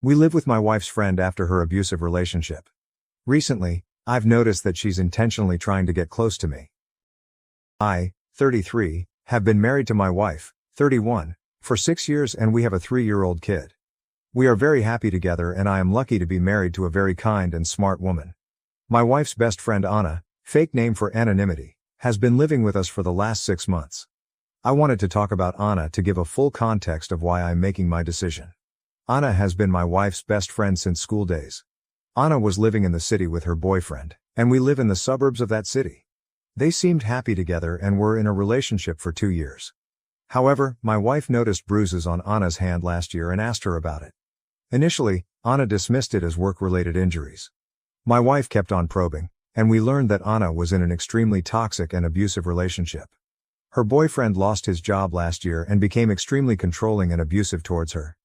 We live with my wife's friend after her abusive relationship. Recently, I've noticed that she's intentionally trying to get close to me. I, 33, have been married to my wife, 31, for 6 years and we have a 3-year-old kid. We are very happy together and I am lucky to be married to a very kind and smart woman. My wife's best friend Anna, fake name for anonymity, has been living with us for the last 6 months. I wanted to talk about Anna to give a full context of why I'm making my decision. Anna has been my wife's best friend since school days. Anna was living in the city with her boyfriend, and we live in the suburbs of that city. They seemed happy together and were in a relationship for 2 years. However, my wife noticed bruises on Anna's hand last year and asked her about it. Initially, Anna dismissed it as work-related injuries. My wife kept on probing, and we learned that Anna was in an extremely toxic and abusive relationship. Her boyfriend lost his job last year and became extremely controlling and abusive towards her.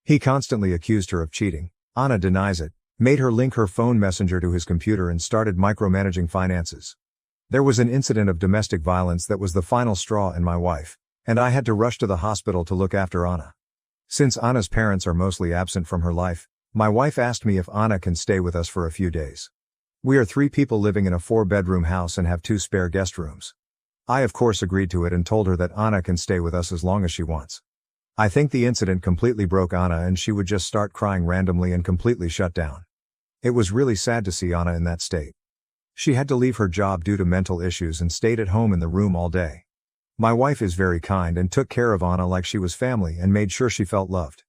He constantly accused her of cheating. Anna denies it, made her link her phone messenger to his computer and started micromanaging finances. There was an incident of domestic violence that was the final straw in my wife, and I had to rush to the hospital to look after Anna. Since Anna's parents are mostly absent from her life, my wife asked me if Anna can stay with us for a few days. We are 3 people living in a 4-bedroom house and have 2 spare guest rooms. I of course agreed to it and told her that Anna can stay with us as long as she wants. I think the incident completely broke Anna and she would just start crying randomly and completely shut down. It was really sad to see Anna in that state. She had to leave her job due to mental issues and stayed at home in the room all day. My wife is very kind and took care of Anna like she was family and made sure she felt loved.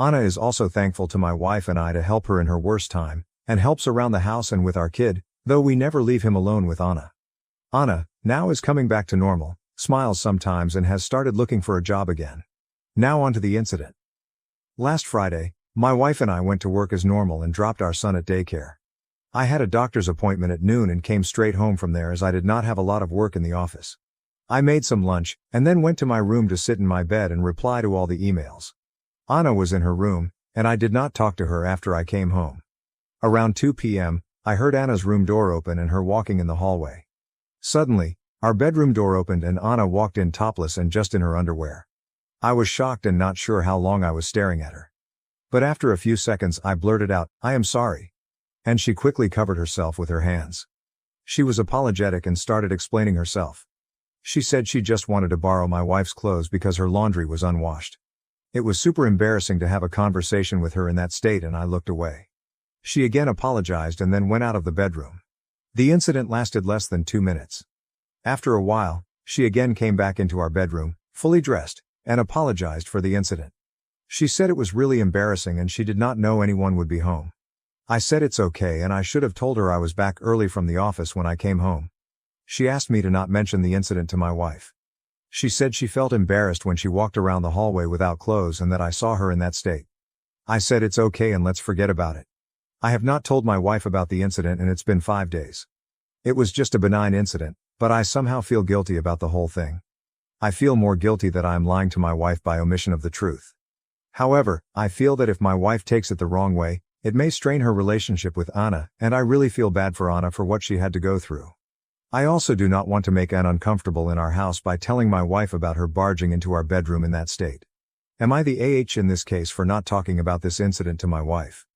Anna is also thankful to my wife and I to help her in her worst time, and helps around the house and with our kid, though we never leave him alone with Anna. Anna, now is coming back to normal, smiles sometimes and has started looking for a job again. Now on to the incident. Last Friday, my wife and I went to work as normal and dropped our son at daycare. I had a doctor's appointment at noon and came straight home from there as I did not have a lot of work in the office. I made some lunch, and then went to my room to sit in my bed and reply to all the emails. Anna was in her room, and I did not talk to her after I came home. Around 2 p.m., I heard Anna's room door open and her walking in the hallway. Suddenly, our bedroom door opened and Anna walked in topless and just in her underwear. I was shocked and not sure how long I was staring at her. But after a few seconds I blurted out, "I am sorry." And she quickly covered herself with her hands. She was apologetic and started explaining herself. She said she just wanted to borrow my wife's clothes because her laundry was unwashed. It was super embarrassing to have a conversation with her in that state and I looked away. She again apologized and then went out of the bedroom. The incident lasted less than 2 minutes. After a while, she again came back into our bedroom, fully dressed, and apologized for the incident. She said it was really embarrassing and she did not know anyone would be home. I said it's okay and I should have told her I was back early from the office when I came home. She asked me to not mention the incident to my wife. She said she felt embarrassed when she walked around the hallway without clothes and that I saw her in that state. I said it's okay and let's forget about it. I have not told my wife about the incident and it's been 5 days. It was just a benign incident, but I somehow feel guilty about the whole thing. I feel more guilty that I am lying to my wife by omission of the truth. However, I feel that if my wife takes it the wrong way, it may strain her relationship with Anna, and I really feel bad for Anna for what she had to go through. I also do not want to make Anna uncomfortable in our house by telling my wife about her barging into our bedroom in that state. Am I the in this case for not talking about this incident to my wife?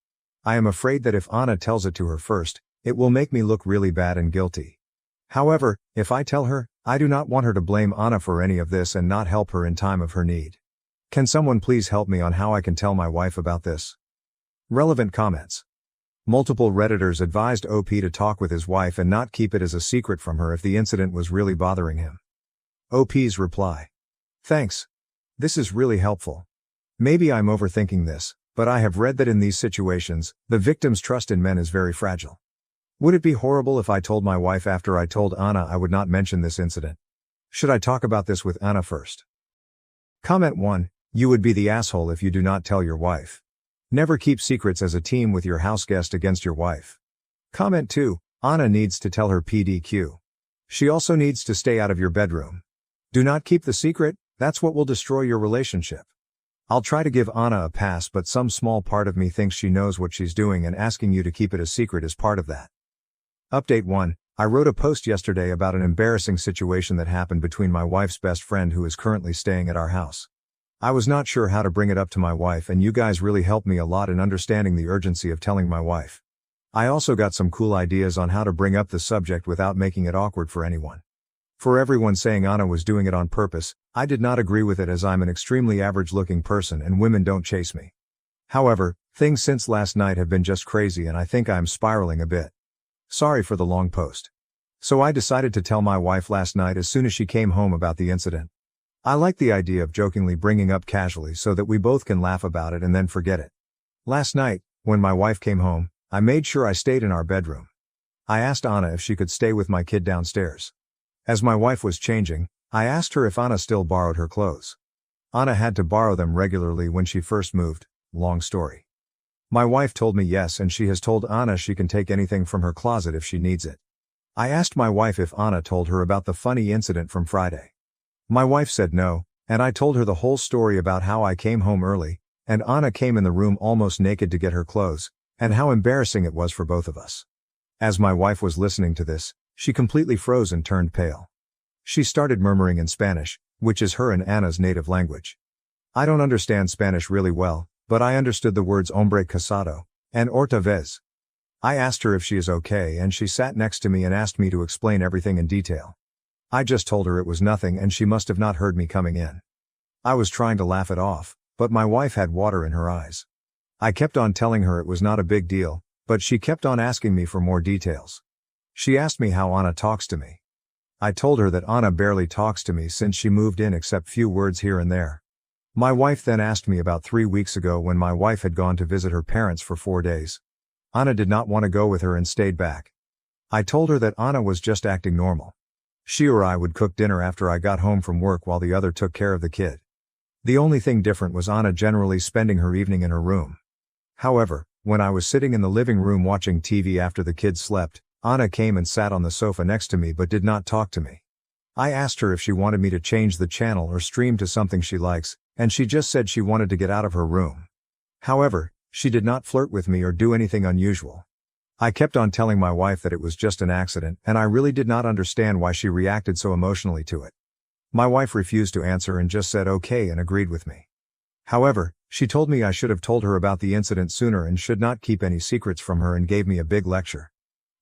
I am afraid that if Anna tells it to her first, it will make me look really bad and guilty. However, if I tell her, I do not want her to blame Anna for any of this and not help her in time of her need. Can someone please help me on how I can tell my wife about this? Relevant comments. Multiple Redditors advised OP to talk with his wife and not keep it as a secret from her if the incident was really bothering him. OP's reply. Thanks. This is really helpful. Maybe I'm overthinking this, but I have read that in these situations, the victim's trust in men is very fragile. Would it be horrible if I told my wife after I told Anna I would not mention this incident? Should I talk about this with Anna first? Comment 1. You would be the asshole if you do not tell your wife. Never keep secrets as a team with your house guest against your wife. Comment 2. Anna needs to tell her PDQ. She also needs to stay out of your bedroom. Do not keep the secret, that's what will destroy your relationship. I'll try to give Anna a pass, but some small part of me thinks she knows what she's doing and asking you to keep it a secret is part of that. Update 1. I wrote a post yesterday about an embarrassing situation that happened between my wife's best friend who is currently staying at our house. I was not sure how to bring it up to my wife, and you guys really helped me a lot in understanding the urgency of telling my wife. I also got some cool ideas on how to bring up the subject without making it awkward for anyone. For everyone saying Anna was doing it on purpose, I did not agree with it, as I'm an extremely average-looking person and women don't chase me. However, things since last night have been just crazy and I think I'm spiraling a bit. Sorry for the long post. So I decided to tell my wife last night as soon as she came home about the incident. I like the idea of jokingly bringing up casually so that we both can laugh about it and then forget it. Last night, when my wife came home, I made sure I stayed in our bedroom. I asked Anna if she could stay with my kid downstairs. As my wife was changing, I asked her if Anna still borrowed her clothes. Anna had to borrow them regularly when she first moved, long story. My wife told me yes, and she has told Anna she can take anything from her closet if she needs it. I asked my wife if Anna told her about the funny incident from Friday. My wife said no, and I told her the whole story about how I came home early, and Anna came in the room almost naked to get her clothes, and how embarrassing it was for both of us. As my wife was listening to this, she completely froze and turned pale. She started murmuring in Spanish, which is her and Anna's native language. I don't understand Spanish really well, but I understood the words hombre casado and otra vez. I asked her if she is okay, and she sat next to me and asked me to explain everything in detail. I just told her it was nothing and she must have not heard me coming in. I was trying to laugh it off, but my wife had water in her eyes. I kept on telling her it was not a big deal, but she kept on asking me for more details. She asked me how Anna talks to me. I told her that Anna barely talks to me since she moved in, except few words here and there. My wife then asked me about 3 weeks ago when my wife had gone to visit her parents for 4 days. Anna did not want to go with her and stayed back. I told her that Anna was just acting normal. She or I would cook dinner after I got home from work while the other took care of the kid. The only thing different was Anna generally spending her evening in her room. However, when I was sitting in the living room watching TV after the kids slept, Anna came and sat on the sofa next to me but did not talk to me. I asked her if she wanted me to change the channel or stream to something she likes, and she just said she wanted to get out of her room. However, she did not flirt with me or do anything unusual. I kept on telling my wife that it was just an accident, and I really did not understand why she reacted so emotionally to it. My wife refused to answer and just said okay and agreed with me. However, she told me I should have told her about the incident sooner and should not keep any secrets from her, and gave me a big lecture.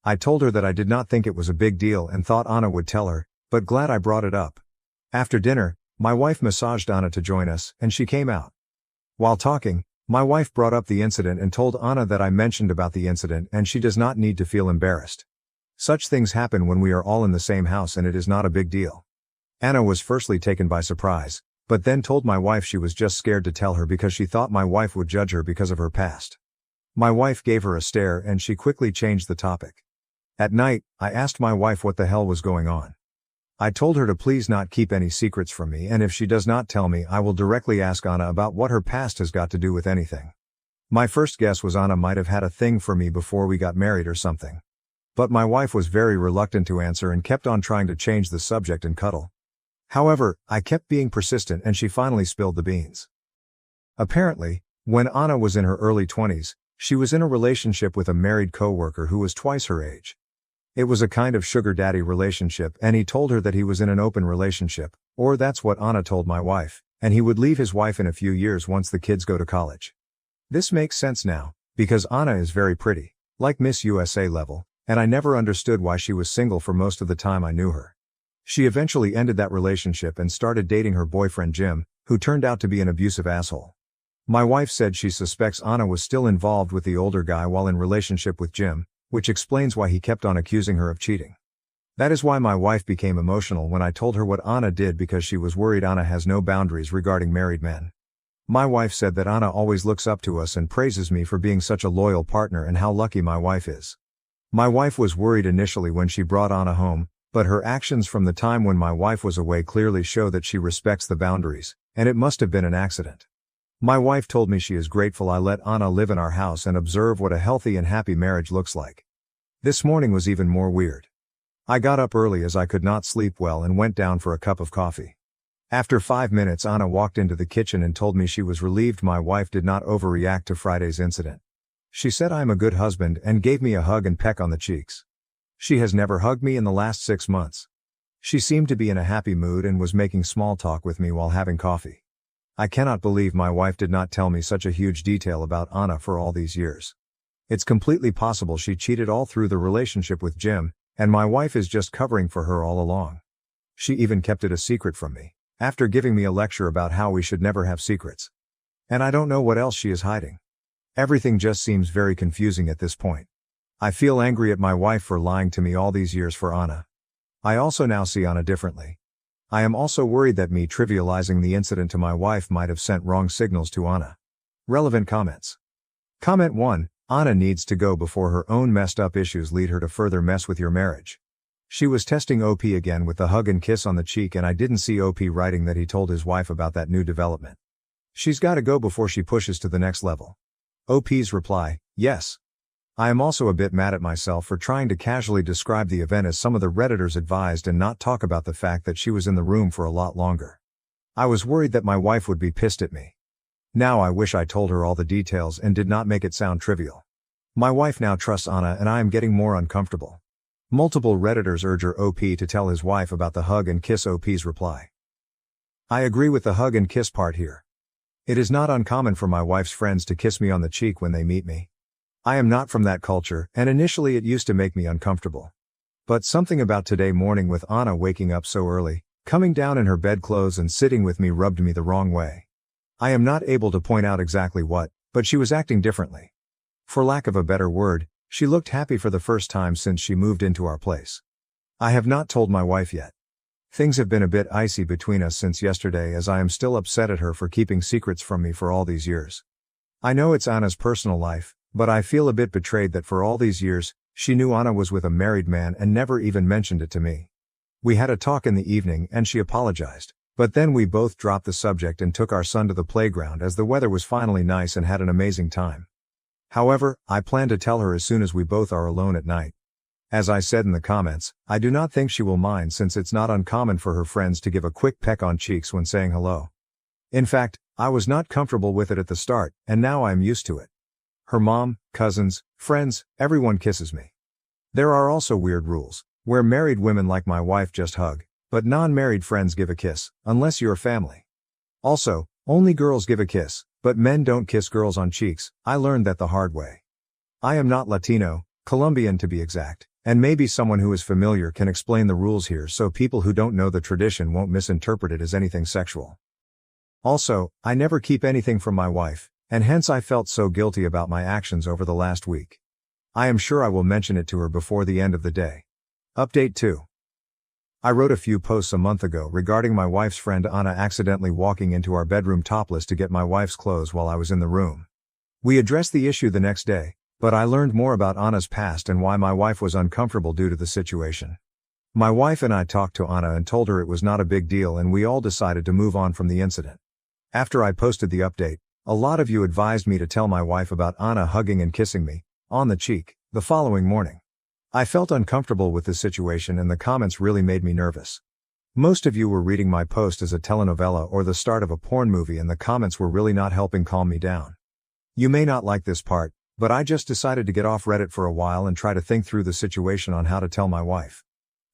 I told her that I did not think it was a big deal and thought Anna would tell her, but glad I brought it up. After dinner, my wife massaged Anna to join us, and she came out. While talking, my wife brought up the incident and told Anna that I mentioned about the incident and she does not need to feel embarrassed. Such things happen when we are all in the same house and it is not a big deal. Anna was firstly taken by surprise, but then told my wife she was just scared to tell her because she thought my wife would judge her because of her past. My wife gave her a stare and she quickly changed the topic. At night, I asked my wife what the hell was going on. I told her to please not keep any secrets from me, and if she does not tell me, I will directly ask Anna about what her past has got to do with anything. My first guess was Anna might have had a thing for me before we got married or something. But my wife was very reluctant to answer and kept on trying to change the subject and cuddle. However, I kept being persistent and she finally spilled the beans. Apparently, when Anna was in her early 20s, she was in a relationship with a married coworker who was twice her age. It was a kind of sugar daddy relationship, and he told her that he was in an open relationship, or that's what Anna told my wife, and he would leave his wife in a few years once the kids go to college. This makes sense now, because Anna is very pretty, like Miss USA level, and I never understood why she was single for most of the time I knew her. She eventually ended that relationship and started dating her boyfriend Jim, who turned out to be an abusive asshole. My wife said she suspects Anna was still involved with the older guy while in relationship with Jim, which explains why he kept on accusing her of cheating. That is why my wife became emotional when I told her what Anna did, because she was worried Anna has no boundaries regarding married men. My wife said that Anna always looks up to us and praises me for being such a loyal partner and how lucky my wife is. My wife was worried initially when she brought Anna home, but her actions from the time when my wife was away clearly show that she respects the boundaries, and it must have been an accident. My wife told me she is grateful I let Anna live in our house and observe what a healthy and happy marriage looks like. This morning was even more weird. I got up early as I could not sleep well and went down for a cup of coffee. After 5 minutes, Anna walked into the kitchen and told me she was relieved my wife did not overreact to Friday's incident. She said I'm a good husband and gave me a hug and peck on the cheeks. She has never hugged me in the last 6 months. She seemed to be in a happy mood and was making small talk with me while having coffee. I cannot believe my wife did not tell me such a huge detail about Anna for all these years. It's completely possible she cheated all through the relationship with Jim, and my wife is just covering for her all along. She even kept it a secret from me, after giving me a lecture about how we should never have secrets. And I don't know what else she is hiding. Everything just seems very confusing at this point. I feel angry at my wife for lying to me all these years for Anna. I also now see Anna differently. I am also worried that me trivializing the incident to my wife might have sent wrong signals to Anna. Relevant comments. Comment 1. Anna needs to go before her own messed up issues lead her to further mess with your marriage. She was testing OP again with the hug and kiss on the cheek, and I didn't see OP writing that he told his wife about that new development. She's gotta go before she pushes to the next level. OP's reply, yes. I am also a bit mad at myself for trying to casually describe the event as some of the Redditors advised and not talk about the fact that she was in the room for a lot longer. I was worried that my wife would be pissed at me. Now I wish I told her all the details and did not make it sound trivial. My wife now trusts Anna and I am getting more uncomfortable. Multiple Redditors urge her OP to tell his wife about the hug and kiss. OP's reply. I agree with the hug and kiss part here. It is not uncommon for my wife's friends to kiss me on the cheek when they meet me. I am not from that culture, and initially it used to make me uncomfortable. But something about today morning with Anna waking up so early, coming down in her bedclothes and sitting with me rubbed me the wrong way. I am not able to point out exactly what, but she was acting differently. For lack of a better word, she looked happy for the first time since she moved into our place. I have not told my wife yet. Things have been a bit icy between us since yesterday, as I am still upset at her for keeping secrets from me for all these years. I know it's Anna's personal life, but I feel a bit betrayed that for all these years, she knew Anna was with a married man and never even mentioned it to me. We had a talk in the evening and she apologized, but then we both dropped the subject and took our son to the playground as the weather was finally nice and had an amazing time. However, I plan to tell her as soon as we both are alone at night. As I said in the comments, I do not think she will mind, since it's not uncommon for her friends to give a quick peck on cheeks when saying hello. In fact, I was not comfortable with it at the start, and now I am used to it. Her mom, cousins, friends, everyone kisses me. There are also weird rules, where married women like my wife just hug, but non-married friends give a kiss, unless you're family. Also, only girls give a kiss, but men don't kiss girls on cheeks. I learned that the hard way. I am not Latino, Colombian to be exact, and maybe someone who is familiar can explain the rules here so people who don't know the tradition won't misinterpret it as anything sexual. Also, I never keep anything from my wife, and hence I felt so guilty about my actions over the last week. I am sure I will mention it to her before the end of the day. Update 2. I wrote a few posts a month ago regarding my wife's friend Anna accidentally walking into our bedroom topless to get my wife's clothes while I was in the room. We addressed the issue the next day, but I learned more about Anna's past and why my wife was uncomfortable due to the situation. My wife and I talked to Anna and told her it was not a big deal, and we all decided to move on from the incident. After I posted the update, a lot of you advised me to tell my wife about Anna hugging and kissing me, on the cheek, the following morning. I felt uncomfortable with the situation and the comments really made me nervous. Most of you were reading my post as a telenovela or the start of a porn movie, and the comments were really not helping calm me down. You may not like this part, but I just decided to get off Reddit for a while and try to think through the situation on how to tell my wife.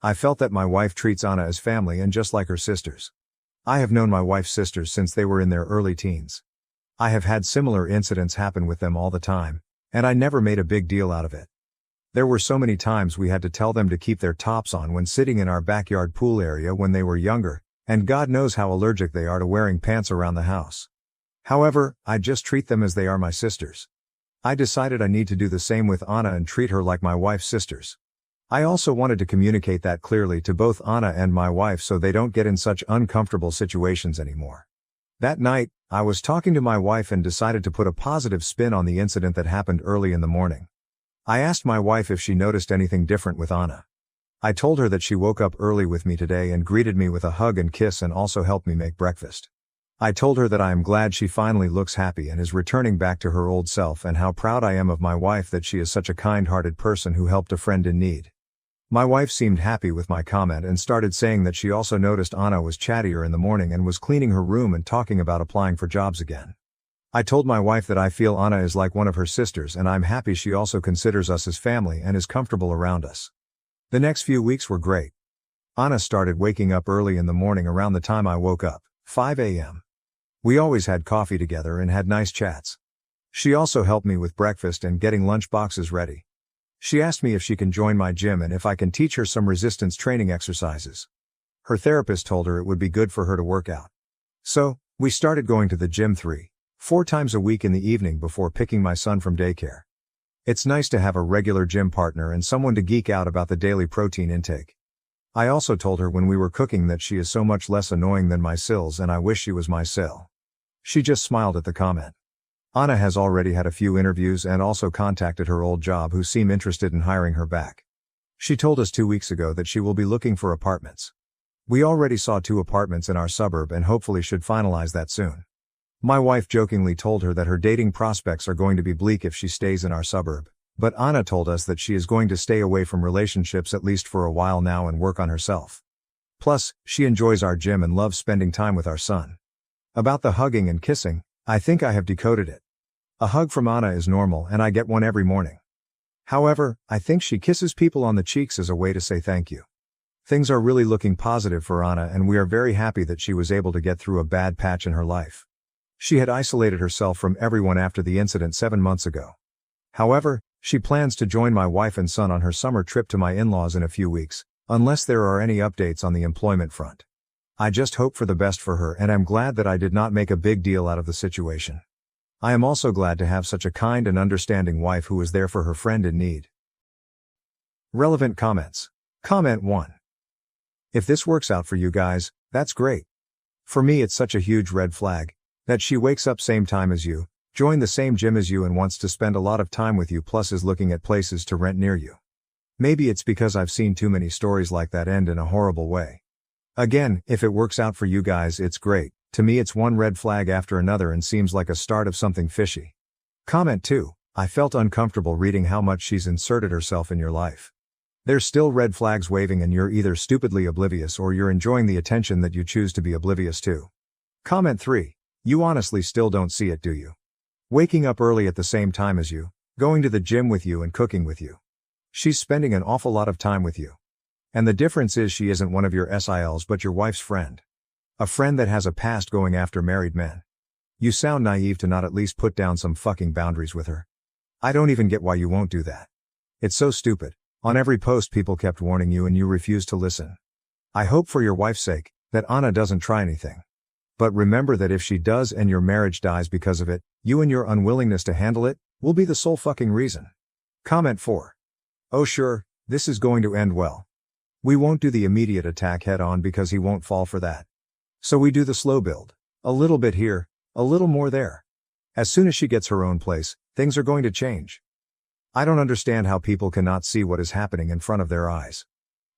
I felt that my wife treats Anna as family and just like her sisters. I have known my wife's sisters since they were in their early teens. I have had similar incidents happen with them all the time, and I never made a big deal out of it. There were so many times we had to tell them to keep their tops on when sitting in our backyard pool area when they were younger, and God knows how allergic they are to wearing pants around the house. However, I just treat them as they are my sisters. I decided I need to do the same with Anna and treat her like my wife's sisters. I also wanted to communicate that clearly to both Anna and my wife so they don't get in such uncomfortable situations anymore. That night, I was talking to my wife and decided to put a positive spin on the incident that happened early in the morning. I asked my wife if she noticed anything different with Anna. I told her that she woke up early with me today and greeted me with a hug and kiss and also helped me make breakfast. I told her that I am glad she finally looks happy and is returning back to her old self, and how proud I am of my wife that she is such a kind-hearted person who helped a friend in need. My wife seemed happy with my comment and started saying that she also noticed Anna was chattier in the morning and was cleaning her room and talking about applying for jobs again. I told my wife that I feel Anna is like one of her sisters and I'm happy she also considers us as family and is comfortable around us. The next few weeks were great. Anna started waking up early in the morning around the time I woke up, 5 a.m. We always had coffee together and had nice chats. She also helped me with breakfast and getting lunch boxes ready. She asked me if she can join my gym and if I can teach her some resistance training exercises. Her therapist told her it would be good for her to work out. So, we started going to the gym 3-4 times a week in the evening before picking my son from daycare. It's nice to have a regular gym partner and someone to geek out about the daily protein intake. I also told her when we were cooking that she is so much less annoying than my Sills and I wish she was my Sill. She just smiled at the comment. Anna has already had a few interviews and also contacted her old job who seem interested in hiring her back. She told us 2 weeks ago that she will be looking for apartments. We already saw 2 apartments in our suburb and hopefully should finalize that soon. My wife jokingly told her that her dating prospects are going to be bleak if she stays in our suburb, but Anna told us that she is going to stay away from relationships at least for a while now and work on herself. Plus, she enjoys our gym and loves spending time with our son. About the hugging and kissing, I think I have decoded it. A hug from Anna is normal and I get one every morning. However, I think she kisses people on the cheeks as a way to say thank you. Things are really looking positive for Anna and we are very happy that she was able to get through a bad patch in her life. She had isolated herself from everyone after the incident 7 months ago. However, she plans to join my wife and son on her summer trip to my in-laws in a few weeks, unless there are any updates on the employment front. I just hope for the best for her and I'm glad that I did not make a big deal out of the situation. I am also glad to have such a kind and understanding wife who is there for her friend in need. Relevant comments. Comment 1. If this works out for you guys, that's great. For me it's such a huge red flag, that she wakes up same time as you, joined the same gym as you and wants to spend a lot of time with you plus is looking at places to rent near you. Maybe it's because I've seen too many stories like that end in a horrible way. Again, if it works out for you guys it's great, to me it's one red flag after another and seems like a start of something fishy. Comment 2, I felt uncomfortable reading how much she's inserted herself in your life. There's still red flags waving and you're either stupidly oblivious or you're enjoying the attention that you choose to be oblivious to. Comment 3, you honestly still don't see it, do you? Waking up early at the same time as you, going to the gym with you and cooking with you. She's spending an awful lot of time with you. And the difference is she isn't one of your SILs but your wife's friend. A friend that has a past going after married men. You sound naive to not at least put down some fucking boundaries with her. I don't even get why you won't do that. It's so stupid. On every post people kept warning you and you refused to listen. I hope for your wife's sake, that Anna doesn't try anything. But remember that if she does and your marriage dies because of it, you and your unwillingness to handle it, will be the sole fucking reason. Comment 4. Oh sure, this is going to end well. We won't do the immediate attack head on because he won't fall for that. So we do the slow build. A little bit here, a little more there. As soon as she gets her own place, things are going to change. I don't understand how people cannot see what is happening in front of their eyes.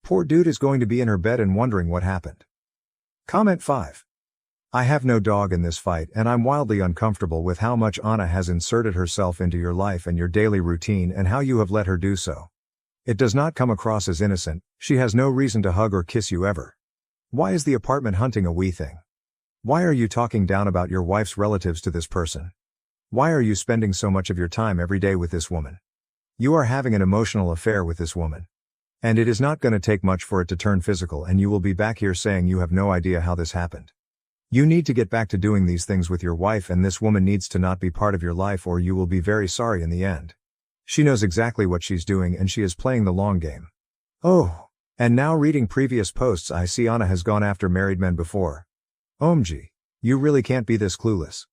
Poor dude is going to be in her bed and wondering what happened. Comment 5. I have no dog in this fight and I'm wildly uncomfortable with how much Anna has inserted herself into your life and your daily routine and how you have let her do so. It does not come across as innocent, she has no reason to hug or kiss you ever. Why is the apartment hunting a wee thing? Why are you talking down about your wife's relatives to this person? Why are you spending so much of your time every day with this woman? You are having an emotional affair with this woman. And it is not going to take much for it to turn physical and you will be back here saying you have no idea how this happened. You need to get back to doing these things with your wife and this woman needs to not be part of your life or you will be very sorry in the end. She knows exactly what she's doing and she is playing the long game. Oh, and now reading previous posts I see Anna has gone after married men before. OMG. You really can't be this clueless.